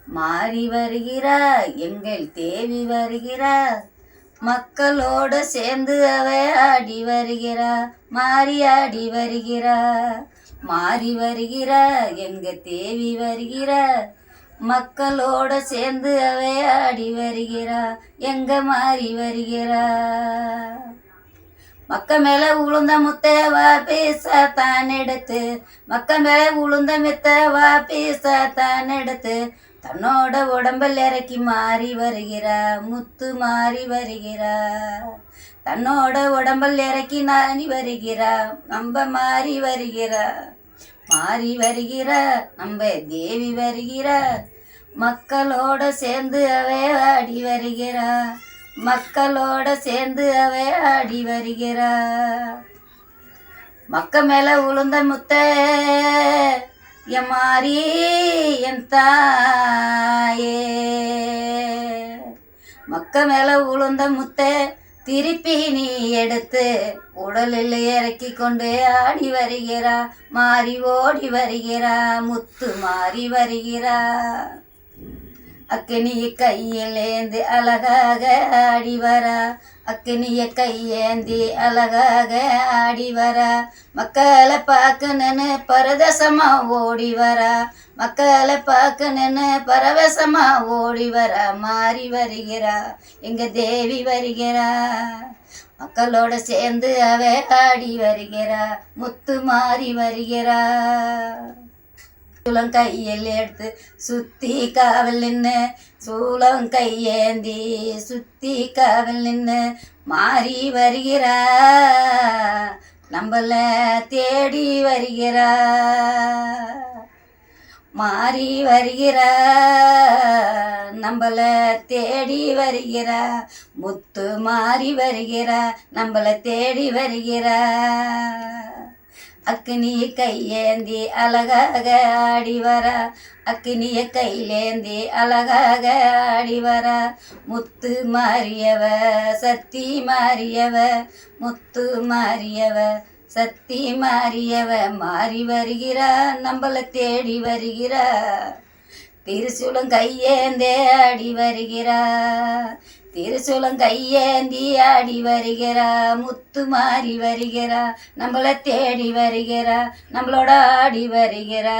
மாறி வருகிறார் எங்கள் தேவி வருகிறார், மக்களோடு சேர்ந்து அவ ஆடி வருகிறார், மாறி ஆடி வருகிறார். மாறி வருகிறார் எங்க தேவி வருகிறார், மக்களோட சேர்ந்து அவ ஆடி வருகிறார், எங்க மாறி வருகிறார். மக்க மேல உளுந்த முத்தவா பேசத்தான் எடுத்து, மக்க மேல உளுந்த மித்தவா பேசத்தான் எடுத்து, தன்னோட உடம்பில் இறக்கி மாறி வருகிறா, முத்து மாறி வருகிறா. தன்னோட உடம்பில் இறக்கி நாரி வருகிறா, நம்ம மாறி வருகிறா. மாறி வருகிறா நம்ம தேவி வருகிறா, மக்களோட சேர்ந்து அவ ஆடி வருகிறா, மக்களோட சேர்ந்து அவ ஆடி வருகிறா. மக்க மேல உளுந்த முத்த என் மாறி என் தாயே, மக்க மேல உளுந்த முத்த திருப்பி நீ எடுத்து உடலில் இறக்கி கொண்டு ஆடி வருகிறா, மாறி ஓடி வருகிறா, முத்து மாறி வருகிறா. அக்கினிய கையிலேந்து அழகாக ஆடி வரா, அக்கினிய கையேந்தி அழகாக ஆடி வரா. மக்களை பார்க்கணுன்னு பரதசமா ஓடி வரா, மக்களை பார்க்கணுன்னு பரவசமா ஓடி வரா, மாறி வருகிறா எங்க தேவி வருகிறா. மக்களோட சேர்ந்து அவ ஆடி வருகிறா, முத்து மாறி வருகிறா. சூளம் கையில் எடுத்து சுத்தி காவல் நின்று, சூளம் கையேந்தி சுத்தி காவல் நின்று மாறி வருகிறா, நம்மள தேடி வருகிறா, மாறி வருகிறா, நம்மள தேடி வருகிறா, முத்து மாறி வருகிறா, நம்மள தேடி வருகிறா. அக்கினிய கையேந்தி அழகாக ஆடி வரா, அக்கினிய கையிலேந்தி அழகாக ஆடி வரா. முத்து மாறியவ சத்தி மாறியவ, முத்து மாறியவ சத்தி மாறியவ, மாறி வருகிறா, நம்மள தேடி வருகிறா. திருசூலம் கையேந்தே ஆடி வருகிறா, திருசூலம் கையேந்தி ஆடி வருகிறா, முத்து மாறி வருகிறா, நம்மள தேடி வருகிறா, நம்மளோட ஆடி வருகிறா.